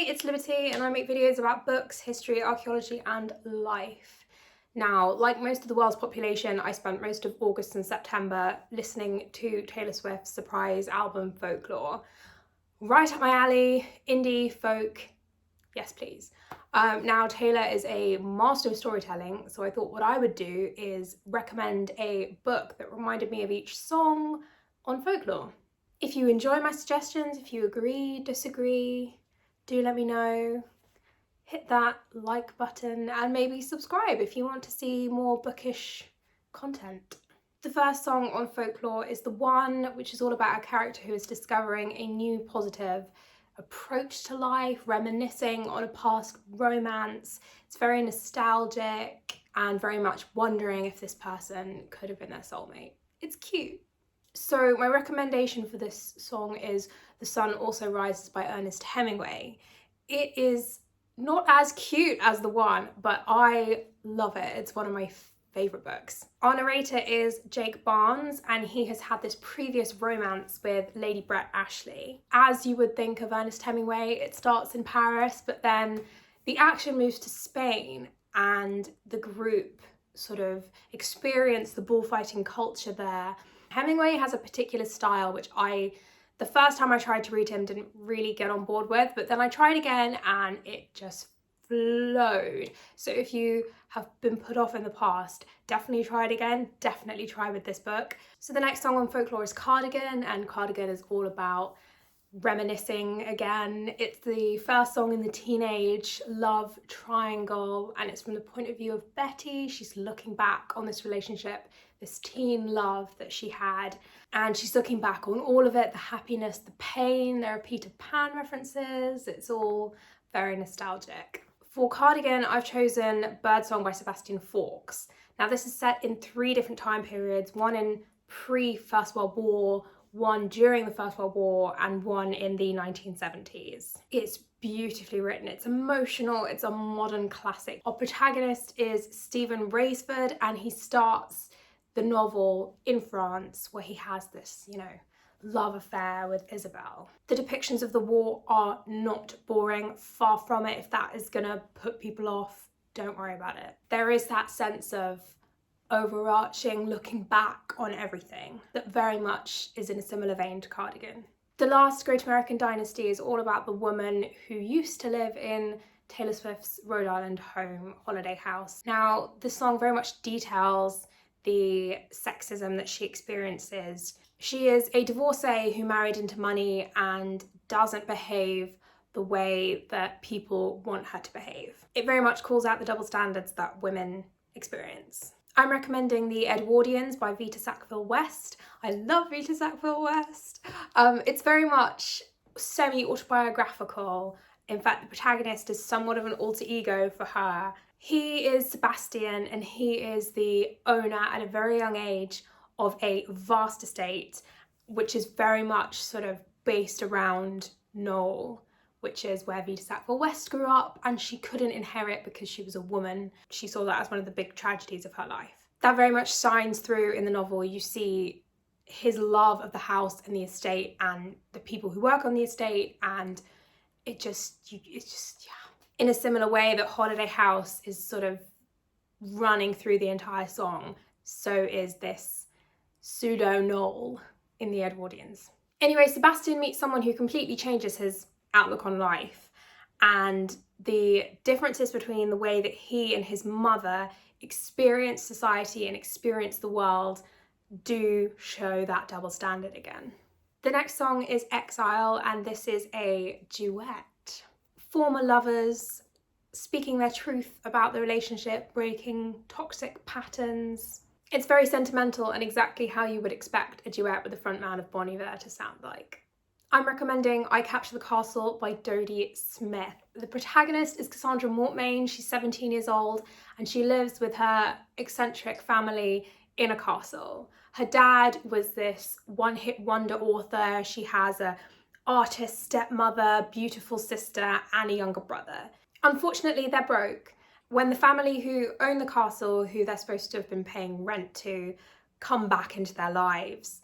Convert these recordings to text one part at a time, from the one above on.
Hey, it's Liberty and I make videos about books, history, archaeology and life. Now, like most of the world's population, I spent most of August and September listening to Taylor Swift's surprise album Folklore. Right up my alley, indie, folk, yes please. Now Taylor is a master of storytelling, so I thought what I would do is recommend a book that reminded me of each song on Folklore. If you enjoy my suggestions, if you agree, disagree, do let me know. Hit that like button and maybe subscribe if you want to see more bookish content. The first song on Folklore is The One, which is all about a character who is discovering a new positive approach to life, reminiscing on a past romance. It's very nostalgic and very much wondering if this person could have been their soulmate. It's cute. So my recommendation for this song is The Sun Also Rises by Ernest Hemingway. It is not as cute as The One, but I love it. It's one of my favourite books. Our narrator is Jake Barnes, and he has had this previous romance with Lady Brett Ashley. As you would think of Ernest Hemingway, it starts in Paris, but then the action moves to Spain and the group sort of experience the bullfighting culture there. Hemingway has a particular style which the first time I tried to read him didn't really get on board with, but then I tried again and it just flowed. So if you have been put off in the past, definitely try it again, definitely try with this book. So the next song on Folklore is Cardigan, and Cardigan is all about reminiscing again. It's the first song in the teenage love triangle, and it's from the point of view of Betty. She's looking back on this relationship, this teen love that she had, and she's looking back on all of it, the happiness, the pain. There are Peter Pan references. It's all very nostalgic. For Cardigan, I've chosen Birdsong by Sebastian Faulks. Now this is set in 3 different time periods, one in pre-First World War, one during the First World War, and one in the 1970s. It's beautifully written, it's emotional, it's a modern classic. Our protagonist is Stephen Raisford, and he starts the novel in France where he has this, love affair with Isabel. The depictions of the war are not boring, far from it. If that is gonna put people off, don't worry about it. There is that sense of overarching, looking back on everything that very much is in a similar vein to Cardigan. The last Great American Dynasty is all about the woman who used to live in Taylor Swift's Rhode Island home, Holiday House. Now, the song very much details the sexism that she experiences. She is a divorcee who married into money and doesn't behave the way that people want her to behave. It very much calls out the double standards that women experience. I'm recommending The Edwardians by Vita Sackville-West. I love Vita Sackville-West. It's very much semi-autobiographical. In fact, the protagonist is somewhat of an alter ego for her. He is Sebastian, and he is the owner at a very young age of a vast estate, which is very much sort of based around Knoll, which is where Vita Sackville-West grew up, and she couldn't inherit because she was a woman. She saw that as one of the big tragedies of her life. That very much shines through in the novel. You see his love of the house and the estate and the people who work on the estate, and it's just, in a similar way that Holiday House is sort of running through the entire song, so is this pseudo Knoll in The Edwardians. Anyway, Sebastian meets someone who completely changes his outlook on life, and the differences between the way that he and his mother experience society and experience the world do show that double standard again. The next song is Exile, and this is a duet. Former lovers speaking their truth about the relationship, breaking toxic patterns. It's very sentimental and exactly how you would expect a duet with the frontman of Bon Iver to sound like. I'm recommending I Capture the Castle by Dodie Smith. The protagonist is Cassandra Mortmain. She's 17 years old and she lives with her eccentric family in a castle. Her dad was this one-hit wonder author. She has an artist stepmother, beautiful sister, and a younger brother. Unfortunately, they're broke. When the family who own the castle, who they're supposed to have been paying rent to, come back into their lives,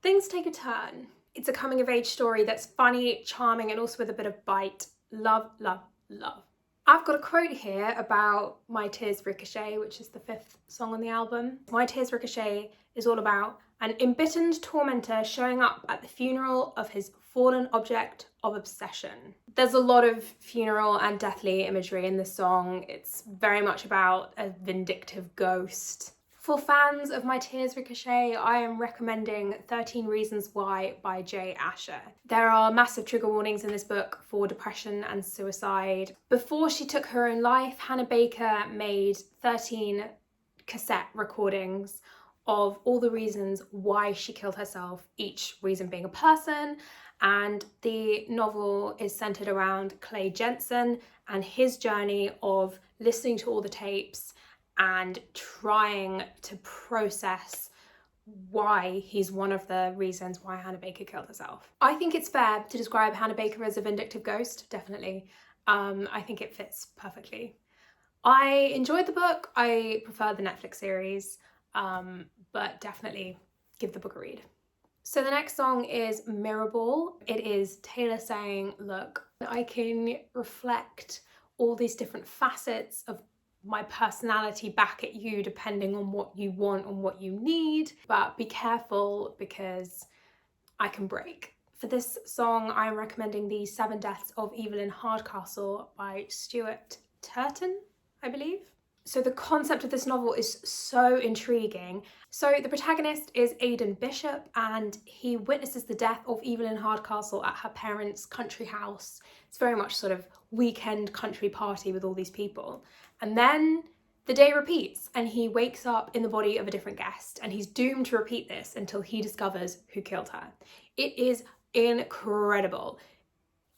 things take a turn. It's a coming of age story that's funny, charming, and also with a bit of bite. Love, love, love. I've got a quote here about My Tears Ricochet, which is the 5th song on the album. My Tears Ricochet is all about an embittered tormentor showing up at the funeral of his fallen object of obsession. There's a lot of funeral and deathly imagery in this song. It's very much about a vindictive ghost. For fans of My Tears Ricochet, I am recommending 13 Reasons Why by Jay Asher. There are massive trigger warnings in this book for depression and suicide. Before she took her own life, Hannah Baker made 13 cassette recordings of all the reasons why she killed herself, each reason being a person, and the novel is centered around Clay Jensen and his journey of listening to all the tapes and trying to process why he's one of the reasons why Hannah Baker killed herself. I think it's fair to describe Hannah Baker as a vindictive ghost, definitely. I think it fits perfectly. I enjoyed the book. I prefer the Netflix series, but definitely give the book a read. So the next song is Mirrorball. It is Taylor saying, look, I can reflect all these different facets of my personality back at you depending on what you want and what you need, but be careful because I can break. For this song, I'm recommending the 7 Deaths of Evelyn Hardcastle by Stuart Turton, I believe. So the concept of this novel is so intriguing. So the protagonist is Aidan Bishop, and he witnesses the death of Evelyn Hardcastle at her parents' country house. It's very much sort of weekend country party with all these people. And then the day repeats and he wakes up in the body of a different guest, and he's doomed to repeat this until he discovers who killed her. It is incredible.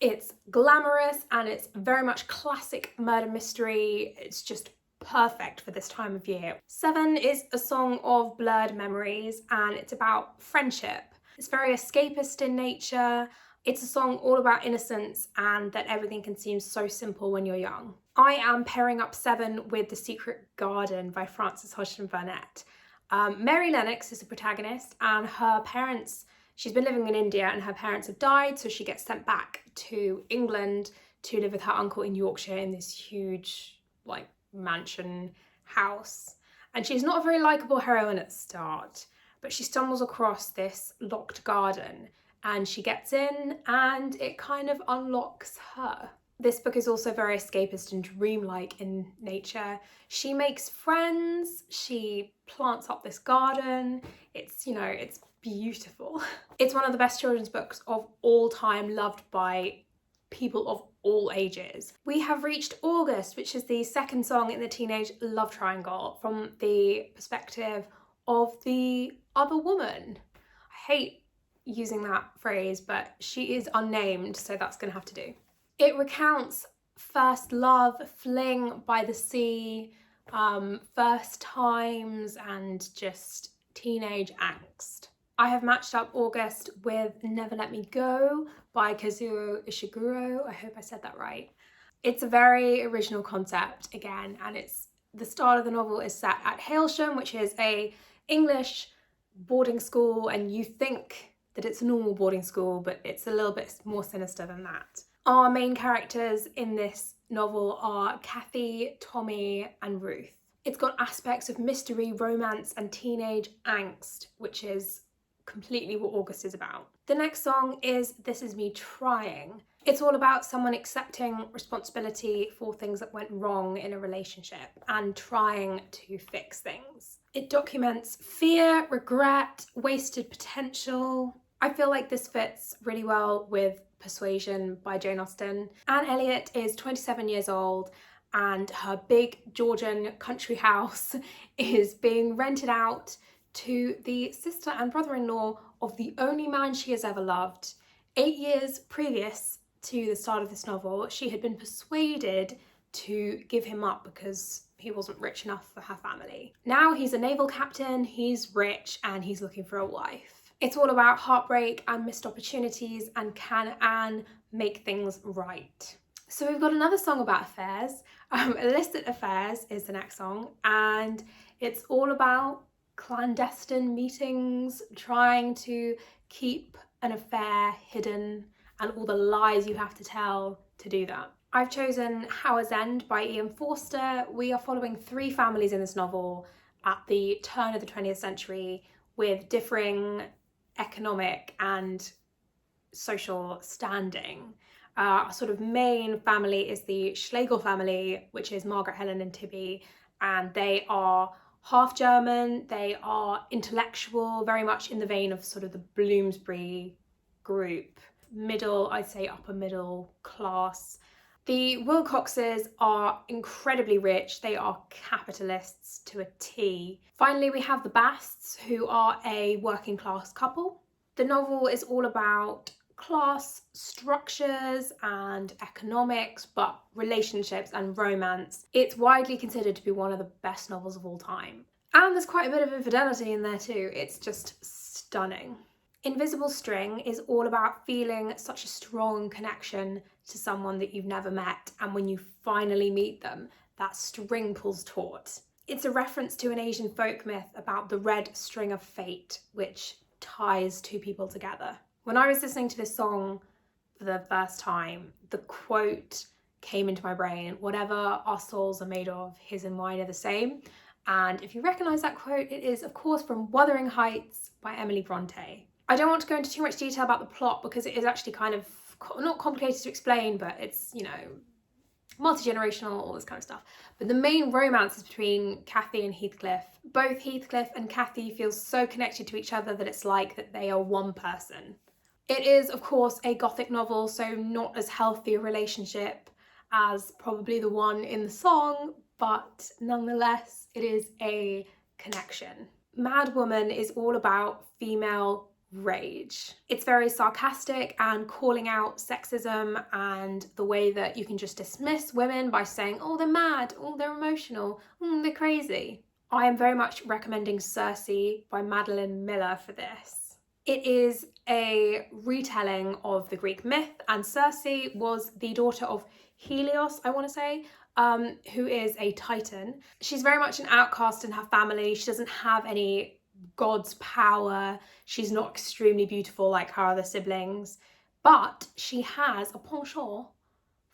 It's glamorous and it's very much classic murder mystery. It's just perfect for this time of year. 7 is a song of blurred memories and it's about friendship. It's very escapist in nature. It's a song all about innocence and that everything can seem so simple when you're young. I am pairing up 7 with The Secret Garden by Frances Hodgson Burnett. Mary Lennox is the protagonist, and her parents, she's been living in India and her parents have died, so she gets sent back to England to live with her uncle in Yorkshire in this huge mansion house. And she's not a very likeable heroine at the start, but she stumbles across this locked garden and she gets in and it kind of unlocks her. This book is also very escapist and dreamlike in nature. She makes friends, she plants up this garden. It's beautiful. It's one of the best children's books of all time, loved by people of all ages. We have reached August, which is the second song in the teenage love triangle from the perspective of the other woman. I hate using that phrase, but she is unnamed, so that's gonna have to do. It recounts first love, fling by the sea, first times, and just teenage angst. I have matched up August with Never Let Me Go by Kazuo Ishiguro. I hope I said that right. It's a very original concept again, and the start of the novel is set at Hailsham, which is a English boarding school, and you think that it's a normal boarding school, but it's a little bit more sinister than that. Our main characters in this novel are Kathy, Tommy, and Ruth. It's got aspects of mystery, romance, and teenage angst, which is completely what August is about. The next song is This Is Me Trying. It's all about someone accepting responsibility for things that went wrong in a relationship and trying to fix things. It documents fear, regret, wasted potential. I feel like this fits really well with Persuasion by Jane Austen. Anne Elliot is 27 years old and her big Georgian country house is being rented out to the sister and brother-in-law of the only man she has ever loved. 8 years previous to the start of this novel, she had been persuaded to give him up because he wasn't rich enough for her family. Now he's a naval captain, he's rich, and he's looking for a wife. It's all about heartbreak and missed opportunities, and can Anne make things right? So we've got another song about affairs. Illicit Affairs is the next song, and it's all about clandestine meetings, trying to keep an affair hidden, and all the lies you have to tell to do that. I've chosen Howards End by Ian Forster. We are following 3 families in this novel at the turn of the 20th century with differing economic and social standing. Our sort of main family is the Schlegel family, which is Margaret, Helen and Tibby, and they are half German, they are intellectual, very much in the vein of sort of the Bloomsbury group, middle, I'd say upper middle class. The Wilcoxes are incredibly rich, they are capitalists to a T. Finally, we have the Basts, who are a working class couple. The novel is all about class structures and economics, but relationships and romance. It's widely considered to be one of the best novels of all time. And there's quite a bit of infidelity in there too. It's just stunning. Invisible String is all about feeling such a strong connection to someone that you've never met, and when you finally meet them, that string pulls taut. It's a reference to an Asian folk myth about the red string of fate, which ties 2 people together. When I was listening to this song for the first time, the quote came into my brain, whatever our souls are made of, his and mine are the same. And if you recognise that quote, it is of course from Wuthering Heights by Emily Bronte. I don't want to go into too much detail about the plot because it is actually kind of not complicated to explain, but it's, you know, multi-generational, all this kind of stuff. But the main romance is between Cathy and Heathcliff. Both Heathcliff and Cathy feel so connected to each other that it's like that they are one person. It is, of course, a gothic novel, so not as healthy a relationship as probably the one in the song, but nonetheless, it is a connection. Mad Woman is all about female rage. It's very sarcastic and calling out sexism and the way that you can just dismiss women by saying, oh, they're mad, oh, they're emotional, they're crazy. I am very much recommending Circe by Madeline Miller for this. It is a retelling of the Greek myth, and Circe was the daughter of Helios, I want to say, who is a titan. She's very much an outcast in her family. She doesn't have any god's power. She's not extremely beautiful like her other siblings, but she has a penchant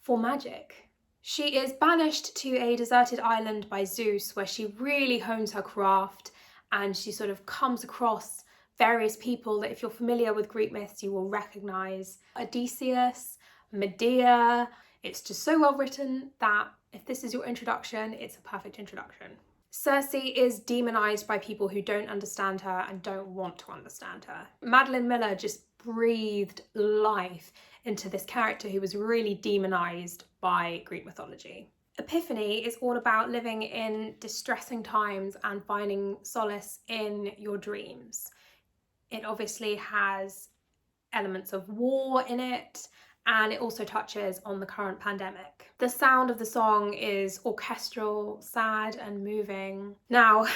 for magic. She is banished to a deserted island by Zeus, where she really hones her craft, and she sort of comes across various people that, if you're familiar with Greek myths, you will recognise. Odysseus, Medea. It's just so well written that if this is your introduction, it's a perfect introduction. Circe is demonised by people who don't understand her and don't want to understand her. Madeline Miller just breathed life into this character who was really demonised by Greek mythology. Epiphany is all about living in distressing times and finding solace in your dreams. It obviously has elements of war in it, and it also touches on the current pandemic. The sound of the song is orchestral, sad and moving. Now,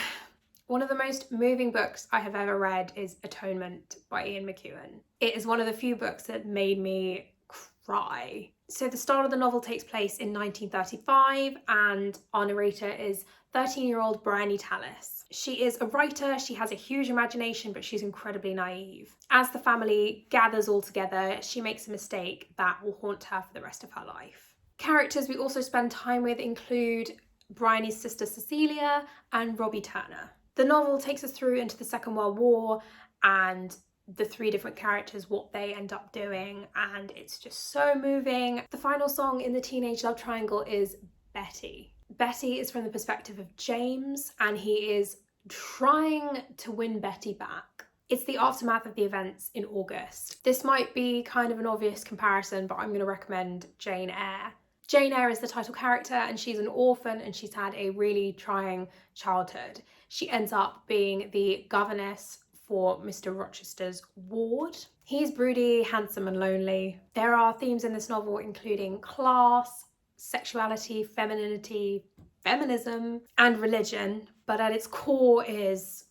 one of the most moving books I have ever read is Atonement by Ian McEwan. It is one of the few books that made me cry. So the start of the novel takes place in 1935, and our narrator is 13-year-old Bryony Tallis. She is a writer, she has a huge imagination, but she's incredibly naive. As the family gathers all together, she makes a mistake that will haunt her for the rest of her life. Characters we also spend time with include Bryony's sister Cecilia and Robbie Turner. The novel takes us through into the Second World War and the 3 different characters, what they end up doing, and it's just so moving. The final song in the teenage love triangle is Betty. Betty is from the perspective of James, and he is trying to win Betty back. It's the aftermath of the events in August. This might be kind of an obvious comparison, but I'm going to recommend Jane Eyre. Jane Eyre is the title character, and she's an orphan and she's had a really trying childhood. She ends up being the governess for Mr. Rochester's ward. He's broody, handsome and lonely. There are themes in this novel including class, sexuality, femininity, feminism and religion, but at its core is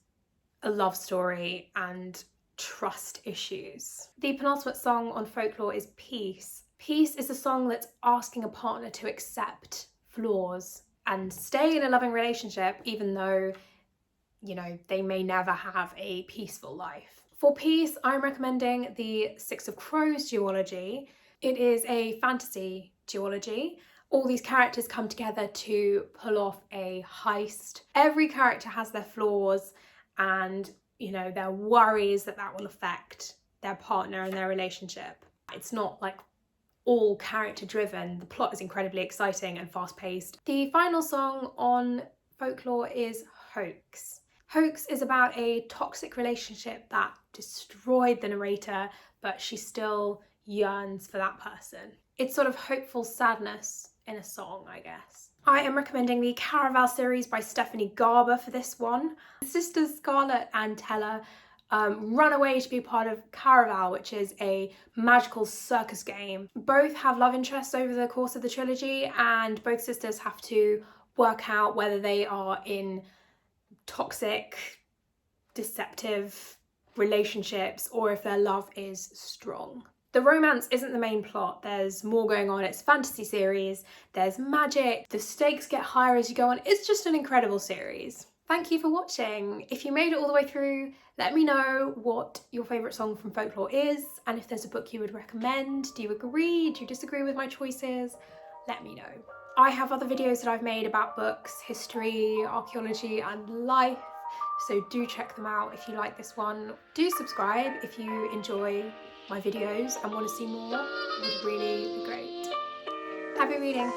a love story and trust issues. The penultimate song on Folklore is Peace. Peace is a song that's asking a partner to accept flaws and stay in a loving relationship even though, you know, they may never have a peaceful life. For Peace, I'm recommending the Six of Crows duology. It is a fantasy duology. All these characters come together to pull off a heist. Every character has their flaws and, you know, their worries that will affect their partner and their relationship. It's not like all character driven. The plot is incredibly exciting and fast paced. The final song on Folklore is Hoax. Hoax is about a toxic relationship that destroyed the narrator, but she still yearns for that person. It's sort of hopeful sadness in a song, I guess. I am recommending the Caraval series by Stephanie Garber for this one. Sisters Scarlett and Teller run away to be part of Caraval, which is a magical circus game. Both have love interests over the course of the trilogy, and both sisters have to work out whether they are in toxic, deceptive relationships or if their love is strong. The romance isn't the main plot, there's more going on. It's a fantasy series, there's magic, the stakes get higher as you go on. It's just an incredible series. Thank you for watching. If you made it all the way through, let me know what your favourite song from Folklore is, and if there's a book you would recommend. Do you agree? Do you disagree with my choices? Let me know. I have other videos that I've made about books, history, archaeology and life, so do check them out if you like this one. Do subscribe if you enjoy my videos and want to see more. It would really be great. Happy reading!